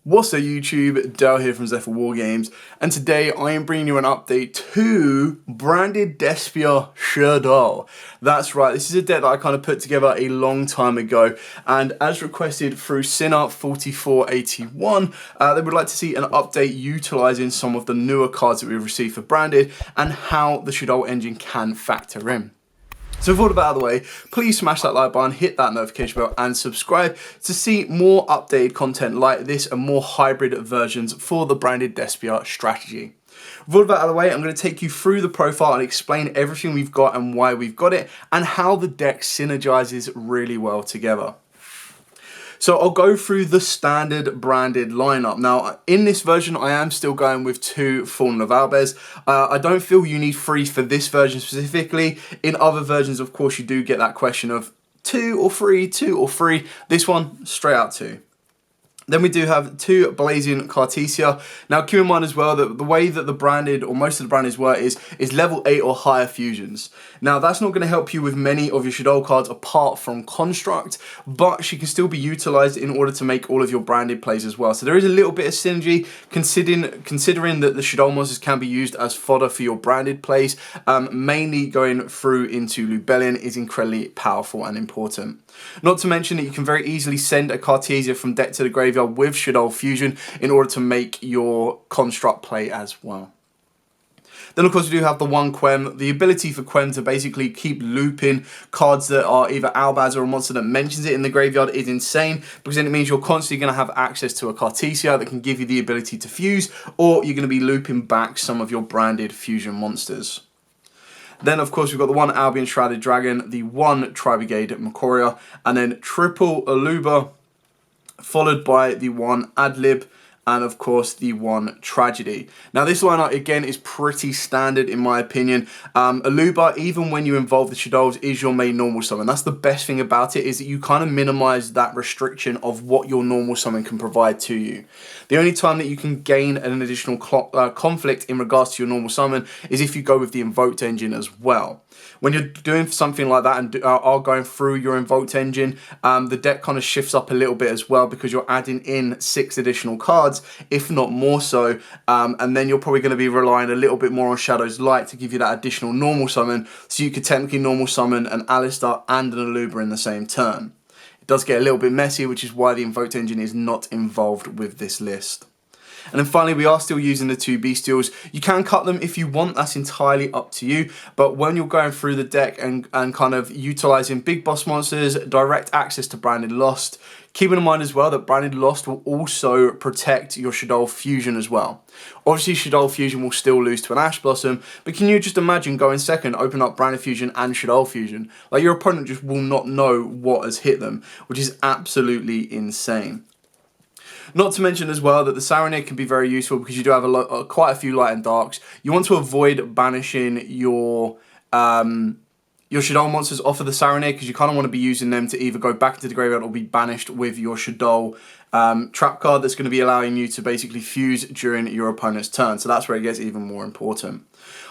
What's up YouTube, Dale here from Zephyr Wargames, and today I am bringing you an update to branded Despia Shaddoll. That's right, this is a deck that I kind of put together a long time ago, and as requested through Sinner4481, they would like to see an update utilising some of the newer cards that we've received for branded, and how the Shaddoll engine can factor in. So with all of that out of the way, please smash that like button, hit that notification bell and subscribe to see more updated content like this and more hybrid versions for the branded Despia strategy. With all of that out of the way, I'm going to take you through the profile and explain everything we've got and why we've got it and how the deck synergizes really well together. So I'll go through the standard branded lineup. Now, in this version, I am still going with 2 Fallen of Albez. I don't feel you need 3 for this version specifically. In other versions, of course, you do get that question of 2 or 3, 2 or 3. This one, straight out 2. Then we do have 2 Blazing Cartesia. Now keep in mind as well that the way that the branded, or most of the brandeds work is level 8 or higher fusions. Now that's not going to help you with many of your Shaddoll cards apart from Construct, but she can still be utilised in order to make all of your branded plays as well. So there is a little bit of synergy considering that the Shaddoll monsters can be used as fodder for your branded plays. Mainly going through into Lubellion is incredibly powerful and important. Not to mention that you can very easily send a Cartesia from deck to the graveyard with Shaddoll Fusion in order to make your Construct play as well. Then of course we do have the 1 Quem, the ability for Quem to basically keep looping cards that are either Albaz or a monster that mentions it in the graveyard is insane, because then it means you're constantly going to have access to a Cartesia that can give you the ability to fuse, or you're going to be looping back some of your branded fusion monsters. Then, of course, we've got the 1 Albion Shrouded Dragon, the 1 Tri-Brigade Macoria, and then triple Aluba, followed by the 1 Adlib, and of course the 1 Tragedy. Now this lineup again is pretty standard in my opinion. Aluba, even when you involve the Shaddolls, is your main normal summon. That's the best thing about it, is that you kind of minimize that restriction of what your normal summon can provide to you. The only time that you can gain an additional conflict in regards to your normal summon is if you go with the invoked engine as well. When you're doing something like that and are going through your invoked engine, the deck kind of shifts up a little bit as well, because you're adding in 6 additional cards, if not more so, and then you're probably going to be relying a little bit more on Shadow's Light to give you that additional normal summon, so you could technically normal summon an Alistar and an Aluba in the same turn. It does get a little bit messy, which is why the invoked engine is not involved with this list. And then finally, we are still using the 2 Bestials. You can cut them if you want, that's entirely up to you. But when you're going through the deck and kind of utilising big boss monsters, direct access to Branded Lost, keeping in mind as well that Branded Lost will also protect your Shaddoll Fusion as well. Obviously, Shaddoll Fusion will still lose to an Ash Blossom, but can you just imagine going second, open up Branded Fusion and Shaddoll Fusion? Like, your opponent just will not know what has hit them, which is absolutely insane. Not to mention as well that the Saronir can be very useful because you do have quite a few light and darks. You want to avoid banishing your Shaddoll monsters off of the Saronir, because you kind of want to be using them to either go back into the graveyard or be banished with your Shaddoll trap card that's going to be allowing you to basically fuse during your opponent's turn. So that's where it gets even more important.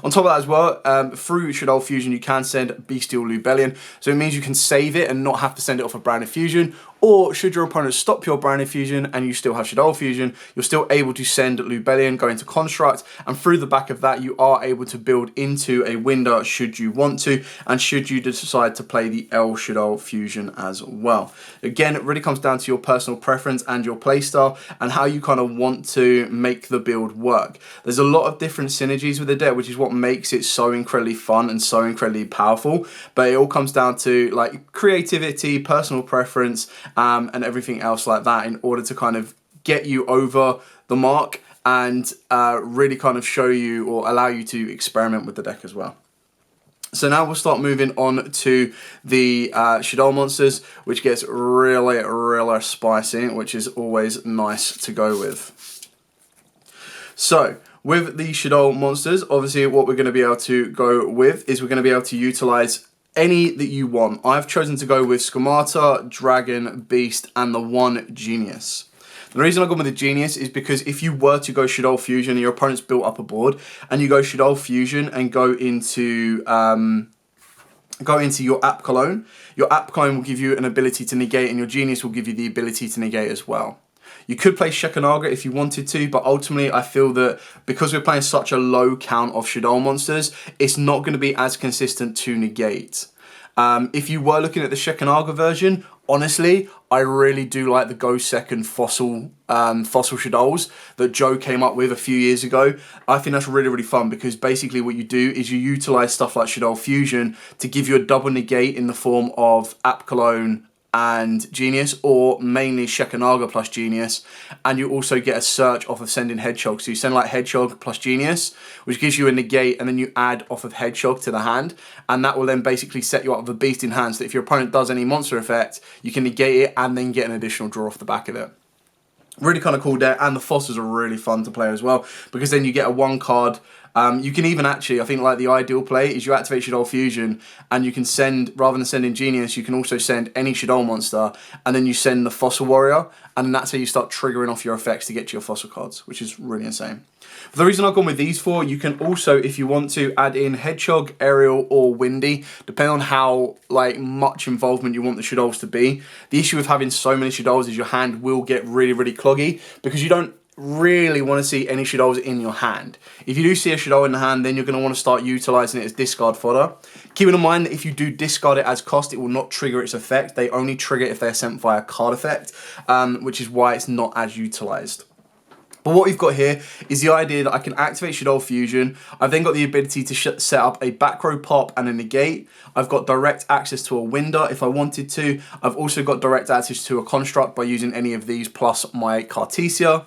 On top of that as well, through Shaddoll Fusion you can send Bestial Lubellion, so it means you can save it and not have to send it off a Branded Fusion, or should your opponent stop your Branded Fusion and you still have Shaddoll Fusion, you're still able to send Lubellion, go into Construct, and through the back of that you are able to build into a window should you want to, and should you decide to play the L Shaddoll Fusion as well. Again, it really comes down to your personal preference and your playstyle and how you kind of want to make the build work. There's a lot of different synergies with the deck, which is what makes it so incredibly fun and so incredibly powerful, but it all comes down to like creativity, personal preference, and everything else like that in order to kind of get you over the mark and really kind of show you or allow you to experiment with the deck as well. So now we'll start moving on to the Shaddoll monsters, which gets really spicy, which is always nice to go with. So with the Shaddoll monsters, obviously what we're going to be able to go with is we're going to be able to utilize any that you want. I've chosen to go with Schemata, Dragon, Beast, and the 1 Genius. The reason I've gone with the Genius is because if you were to go Shaddoll Fusion and your opponent's built up a board, and you go Shaddoll Fusion and go into your App Cologne will give you an ability to negate, and your Genius will give you the ability to negate as well. You could play Shekanaga if you wanted to, but ultimately I feel that because we're playing such a low count of Shaddoll monsters, it's not going to be as consistent to negate. If you were looking at the Shekanaga version, honestly, I really do like the Go Second fossil Shaddolls that Joe came up with a few years ago. I think that's really, really fun because basically what you do is you utilize stuff like Shaddoll Fusion to give you a double negate in the form of App Cologne and Genius, or mainly Shekanaga plus Genius, and you also get a search off of sending Hedgehog. So you send like Hedgehog plus Genius, which gives you a negate, and then you add off of Hedgehog to the hand, and that will then basically set you up with a beast in hand, so that if your opponent does any monster effect, you can negate it and then get an additional draw off the back of it. Really kind of cool deck, and the fossils are really fun to play as well, because then you get a 1 card. You can even actually, I think like the ideal play is you activate Shaddoll Fusion and you can send, rather than sending Genius, you can also send any Shaddoll monster and then you send the Fossil Warrior, and that's how you start triggering off your effects to get to your fossil cards, which is really insane. For the reason I've gone with these 4, you can also, if you want to, add in Hedgehog, Aerial, or Windy, depending on how like much involvement you want the Shaddolls to be. The issue with having so many Shaddolls is your hand will get really, really cloggy because you don't really want to see any Shaddolls in your hand. If you do see a Shaddoll in the hand, then you're going to want to start utilizing it as discard fodder. Keeping in mind that if you do discard it as cost, it will not trigger its effect. They only trigger if they're sent via card effect, which is why it's not as utilized. But what we've got here is the idea that I can activate Shaddoll Fusion. I've then got the ability to set up a back row pop and a negate. I've got direct access to a Winder if I wanted to. I've also got direct access to a construct by using any of these plus my Cartesia.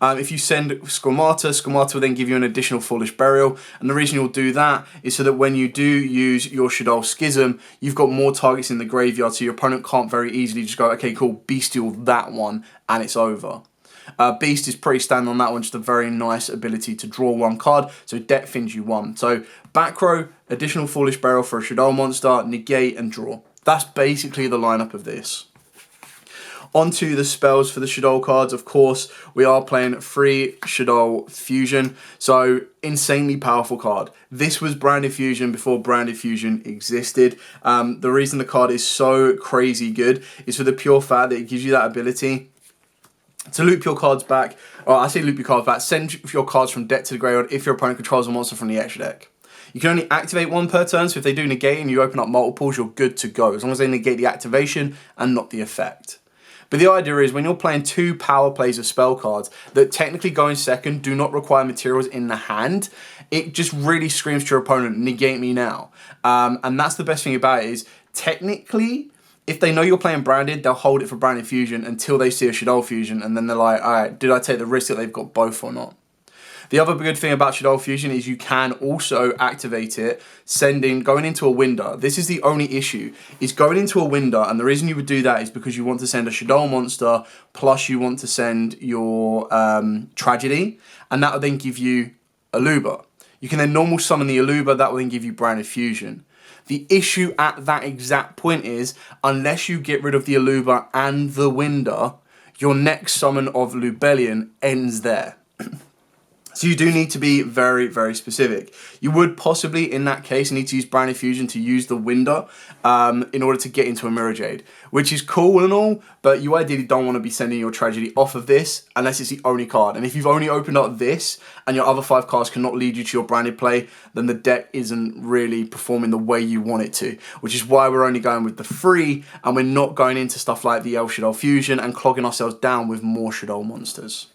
If you send Squamata will then give you an additional Foolish Burial. And the reason you'll do that is so that when you do use your Shaddoll Schism, you've got more targets in the graveyard, so your opponent can't very easily just go, okay, cool, bestial that one, and it's over. Beast is pretty standard on that one, just a very nice ability to draw 1 card, so deck fins you 1. So back row, additional Foolish Burial for a Shaddoll monster, negate and draw. That's basically the lineup of this. Onto the spells for the Shaddoll cards. Of course, we are playing free Shaddoll Fusion, so insanely powerful card. This was Branded Fusion before Branded Fusion existed. The reason the card is so crazy good is for the pure fact that it gives you that ability to loop your cards back, or I say loop your cards back, send your cards from deck to the graveyard if your opponent controls a monster from the extra deck. You can only activate 1 per turn, so if they do negate and you open up multiples, you're good to go, as long as they negate the activation and not the effect. But the idea is when you're playing 2 power plays of spell cards that technically go in second, do not require materials in the hand, it just really screams to your opponent, negate me now. And that's the best thing about it is, technically, if they know you're playing Branded, they'll hold it for Branded Fusion until they see a Shaddoll Fusion, and then they're like, alright, did I take the risk that they've got both or not? The other good thing about Shaddoll Fusion is you can also activate it, going into a Winder. This is the only issue, is going into a Winder, and the reason you would do that is because you want to send a Shaddoll monster, plus you want to send your Tragedy, and that will then give you Aluba. You can then normal summon the Aluba, that will then give you Branded Fusion. The issue at that exact point is, unless you get rid of the Aluba and the Winder, your next summon of Lubellion ends there. So you do need to be very, very specific. You would possibly, in that case, need to use Branded Fusion to use the Winder in order to get into a Mirror Jade, which is cool and all, but you ideally don't want to be sending your Tragedy off of this unless it's the only card. And if you've only opened up this and your other 5 cards cannot lead you to your Branded play, then the deck isn't really performing the way you want it to, which is why we're only going with the free and we're not going into stuff like the Shaddoll Fusion and clogging ourselves down with more Shaddoll monsters.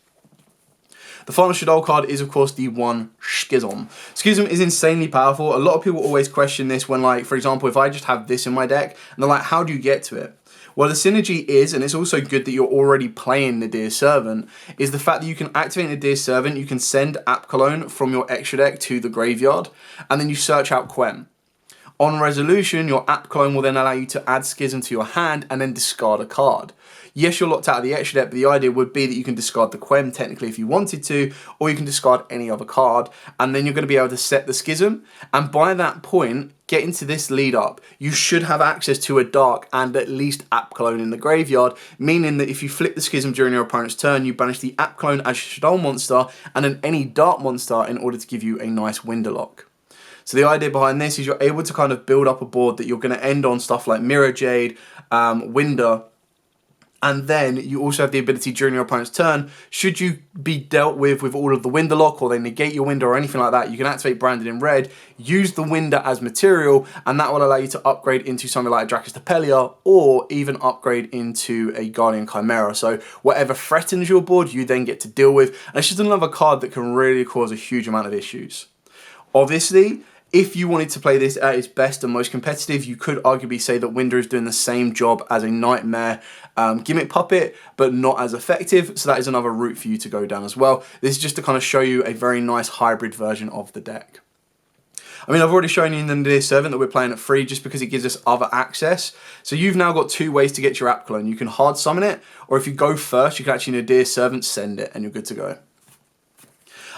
The final Shaddoll card is, of course, the one Schism. Schism is insanely powerful. A lot of people always question this when, like, for example, if I just have this in my deck, and they're like, how do you get to it? Well, the synergy is, and it's also good that you're already playing Nadir Servant, is the fact that you can activate Nadir Servant, you can send App Cologne from your extra deck to the graveyard, and then you search out Quem. On resolution, your App Cologne will then allow you to add Schism to your hand and then discard a card. Yes, you're locked out of the extra deck, but the idea would be that you can discard the Quem technically if you wanted to, or you can discard any other card, and then you're going to be able to set the Schism, and by that point, getting to this lead up, you should have access to a Dark and at least App Cologne in the graveyard, meaning that if you flip the Schism during your opponent's turn, you banish the App Cologne as Shaddoll monster, and then any Dark monster in order to give you a nice Winderlock. So the idea behind this is you're able to kind of build up a board that you're going to end on stuff like Mirror Jade, Winder, And then you also have the ability during your opponent's turn, should you be dealt with all of the Winder lock, or they negate your Winder or anything like that, you can activate Branded in red, use the Winder as material, and that will allow you to upgrade into something like a Dracus Tepelia, or even upgrade into a Guardian Chimera. So whatever threatens your board, you then get to deal with. And it's just another card that can really cause a huge amount of issues. Obviously, if you wanted to play this at its best and most competitive, you could arguably say that Winder is doing the same job as a Nightmare gimmick puppet, but not as effective. So that is another route for you to go down as well. This is just to kind of show you a very nice hybrid version of the deck. I mean, I've already shown you in the Nadir Servant that we're playing at 3 just because it gives us other access. So you've now got 2 ways to get your app clone. You can hard summon it, or if you go first, you can actually Nadir Servant, send it, and you're good to go.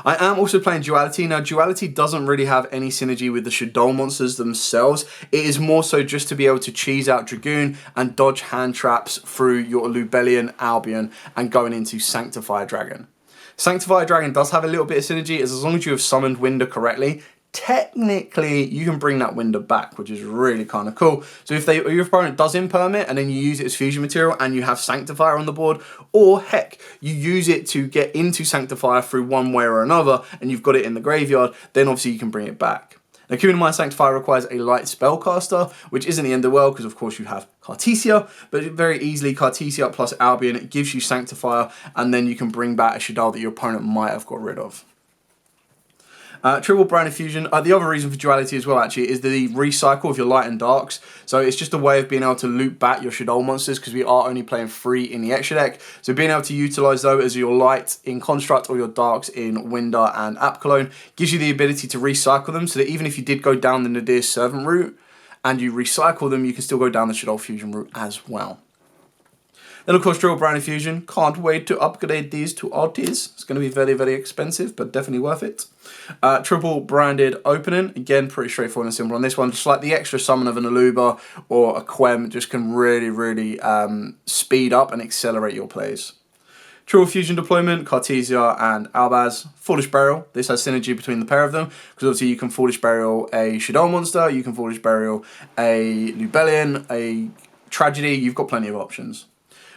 I am also playing Duality. Now, Duality doesn't really have any synergy with the Shaddoll monsters themselves. It is more so just to be able to cheese out Dragoon and dodge hand traps through your Lubellion, Albion, and going into Sanctifier Dragon. Sanctifier Dragon does have a little bit of synergy, as long as you have summoned Winder correctly, technically you can bring that Winder back, which is really kind of cool. So if your opponent does imperm it and then you use it as fusion material and you have Sanctifier on the board, or heck, you use it to get into Sanctifier through one way or another and you've got it in the graveyard, then obviously you can bring it back. Now, keep in mind, Sanctifier requires a light spellcaster, which isn't the end of the world because, of course, you have Cartesia, but very easily, Cartesia plus Albion, it gives you Sanctifier, and then you can bring back a Shaddoll that your opponent might have got rid of. Triple Branded Fusion. The other reason for Duality as well, actually, is the recycle of your Light and Darks. So it's just a way of being able to loop back your Shaddoll monsters, because we are only playing 3 in the extra deck. So being able to utilize those as your Light in Construct or your Darks in Winder and App Cologne gives you the ability to recycle them, so that even if you did go down the Nadir Servant route and you recycle them, you can still go down the Shaddoll Fusion route as well. Then, of course, Triple Branded Fusion. Can't wait to upgrade these to Artis. It's going to be very, very expensive, but definitely worth it. Triple Branded Opening. Again, pretty straightforward and simple on this one. Just like the extra summon of an Aluba or a Quem, just can really, really speed up and accelerate your plays. Triple Fusion Deployment, Cartesia and Albaz. Foolish Burial. This has synergy between the pair of them, because obviously you can Foolish Burial a Shaddoll monster, you can Foolish Burial a Lubellion, a Tragedy. You've got plenty of options.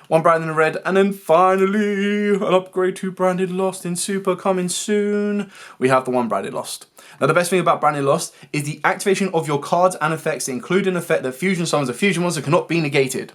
1 Branded in red, and then finally an upgrade to Branded Lost in Super coming soon. We have the 1 Branded Lost. Now, the best thing about Branded Lost is the activation of your cards and effects that include an effect that fusion summons a fusion monster cannot be negated.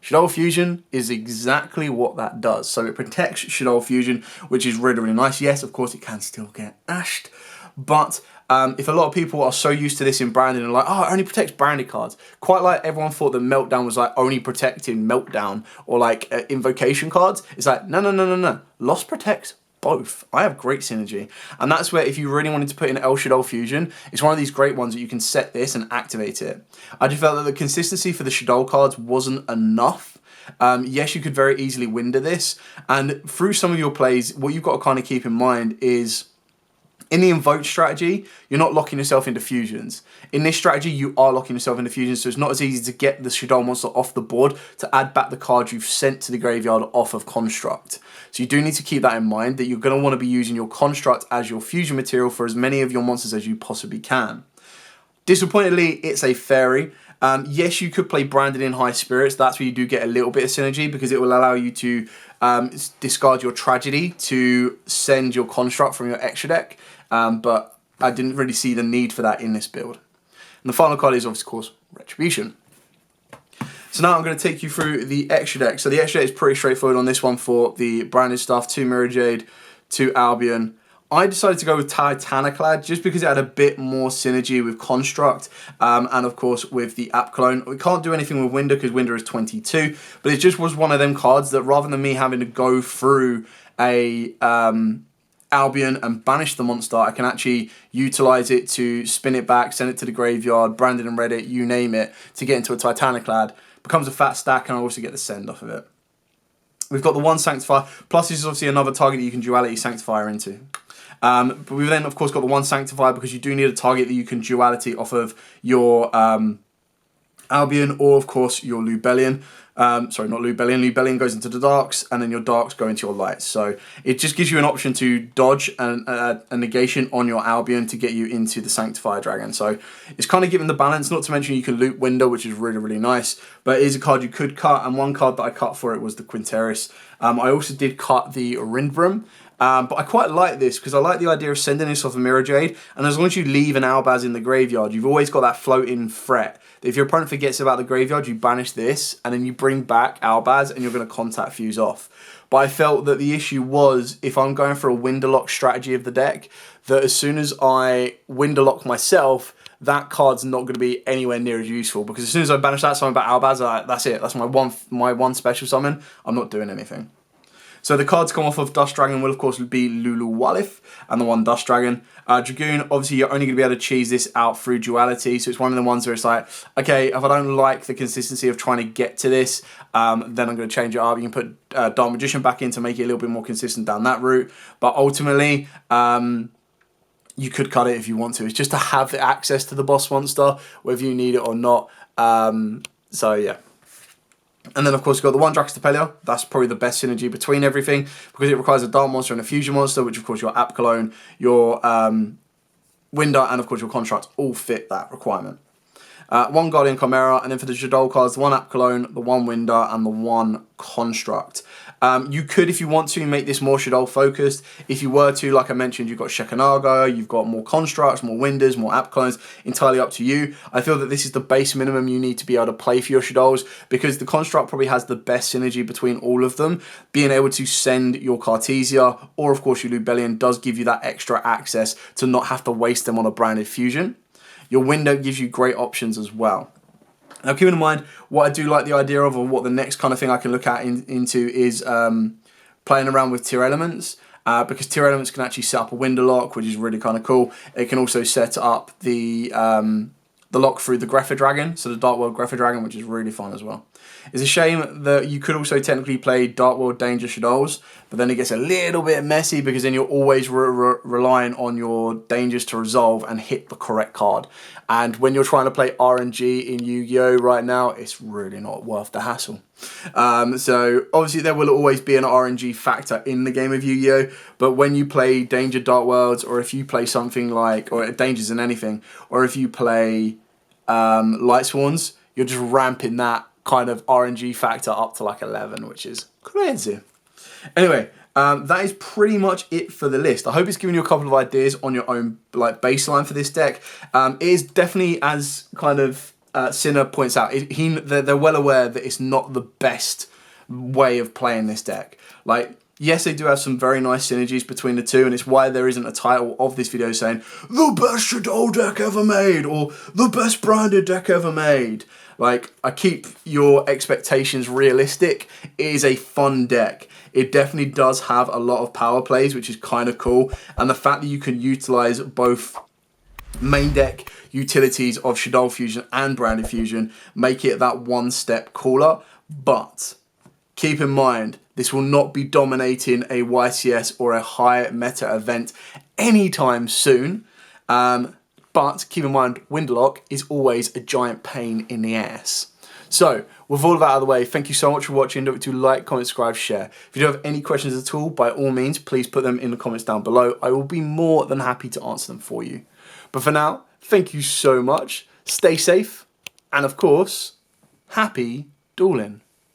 Shaddoll Fusion is exactly what that does. So it protects Shaddoll Fusion, which is really, really nice. Yes, of course, it can still get ashed, but if a lot of people are so used to this in Branded and like, oh, it only protects Branded cards, quite like everyone thought that Meltdown was like only protecting Meltdown or like Invocation cards, it's like, no. Lost protects both. I have great synergy. And that's where, if you really wanted to put in El Shaddoll Fusion, it's one of these great ones that you can set this and activate it. I just felt that the consistency for the Shaddoll cards wasn't enough. Yes, you could very easily Winder this. And through some of your plays, what you've got to kind of keep in mind is, in the Invoke strategy, you're not locking yourself into fusions. In this strategy, you are locking yourself into fusions, so it's not as easy to get the Shaddoll monster off the board to add back the cards you've sent to the graveyard off of Construct. So you do need to keep that in mind, that you're going to want to be using your Construct as your fusion material for as many of your monsters as you possibly can. Disappointingly, it's a fairy. Yes, you could play Branded in High Spirits. That's where you do get a little bit of synergy, because it will allow you to discard your Tragedy to send your Construct from your extra deck. But I didn't really see the need for that in this build. And the final card is, of course, Retribution. So now I'm going to take you through the extra deck. So the extra deck is pretty straightforward on this one for the Branded stuff. 2 Mirror Jade, 2 Albion. I decided to go with Titaniclad just because it had a bit more synergy with Construct and, of course, with the App Clone. We can't do anything with Winder because Winder is 22, but it just was one of them cards that, rather than me having to go through a Albion and banish the monster, I can actually utilize it to spin it back, send it to the graveyard, Branded and Reddit, you name it, to get into a Titaniclad. Becomes a fat stack, and I also get the send off of it. We've got the 1 Sanctifier, plus this is obviously another target that you can Duality Sanctifier into. But we've then, of course, got the 1 Sanctifier, because you do need a target that you can Duality off of your Albion or, of course, your Lubellion. Sorry, not Lubellion. Lubellion goes into the darks, and then your darks go into your lights. So it just gives you an option to dodge a negation on your Albion to get you into the Sanctifier Dragon. So it's kind of given the balance, not to mention you can loot Window, which is really, really nice. But it is a card you could cut, and one card that I cut for it was the Quinteris. I also did cut the Rindvrum. But I quite like this because I like the idea of sending this off a Mirror Jade, and as long as you leave an Albaz in the graveyard, you've always got that floating threat. If your opponent forgets about the graveyard, you banish this, and then you bring back Albaz, and you're going to contact Fuse off. But I felt that the issue was, if I'm going for a Winterlock strategy of the deck, that as soon as I Winterlock myself, that card's not going to be anywhere near as useful, because as soon as I banish that summon back Albaz, that's it. That's my one special summon. I'm not doing anything. So the cards come off of Dust Dragon will of course be Lulu Walif and the one Dust Dragon. Dragoon, obviously you're only going to be able to cheese this out through duality, so it's one of the ones where it's like, okay, if I don't like the consistency of trying to get to this, then I'm going to change it up. You can put Dark Magician back in to make it a little bit more consistent down that route, but ultimately, you could cut it if you want to. It's just to have the access to the boss monster, whether you need it or not. So yeah. And then, of course, you've got the one Draxtapelia. That's probably the best synergy between everything, because it requires a Dark Monster and a Fusion Monster, which, of course, your App Cologne, your Winder, and, of course, your Construct all fit that requirement. One Guardian Chimera, and then for the Shaddoll cards, the one App Cologne, the one Winder, and the one Construct. You could, if you want to, make this more Shaddoll focused. If you were to, like I mentioned, you've got Shekanaga, you've got more Constructs, more Winders, more App Clones, entirely up to you. I feel that this is the base minimum you need to be able to play for your Shaddolls, because the Construct probably has the best synergy between all of them. Being able to send your Cartesia, or of course your Lubellion, does give you that extra access to not have to waste them on a branded fusion. Your Window gives you great options as well. Now, keeping in mind, what I do like the idea of, or what the next kind of thing I can look at into is playing around with tier elements, because tier elements can actually set up a window lock, which is really kind of cool. It can also set up the lock through the Grepher Dragon, so the Dark World Grepher Dragon, which is really fun as well. It's a shame that you could also technically play Dark World Danger Shadolls, but then it gets a little bit messy, because then you're always relying on your dangers to resolve and hit the correct card. And when you're trying to play RNG in Yu-Gi-Oh right now, it's really not worth the hassle. So obviously there will always be an RNG factor in the game of Yu-Gi-Oh, but when you play Danger Dark Worlds, or if you play something like, or Dangers in anything, or if you play Light Swans, you're just ramping that kind of RNG factor up to like 11, which is crazy. Anyway, that is pretty much it for the list. I hope it's given you a couple of ideas on your own like baseline for this deck. It is definitely, as kind of Sinner points out, they're well aware that it's not the best way of playing this deck. Like, yes, they do have some very nice synergies between the two, and it's why there isn't a title of this video saying the best Shaddoll deck ever made, or the best branded deck ever made. Like, I keep your expectations realistic. It is a fun deck. It definitely does have a lot of power plays, which is kind of cool. And the fact that you can utilize both main deck utilities of Shaddoll Fusion and Branded Fusion make it that one step cooler. But keep in mind, this will not be dominating a YCS or a high meta event anytime soon. But keep in mind, Winterlock is always a giant pain in the ass. So, with all of that out of the way, thank you so much for watching. Don't forget to like, comment, subscribe, share. If you do have any questions at all, by all means, please put them in the comments down below. I will be more than happy to answer them for you. But for now, thank you so much. Stay safe. And of course, happy dueling.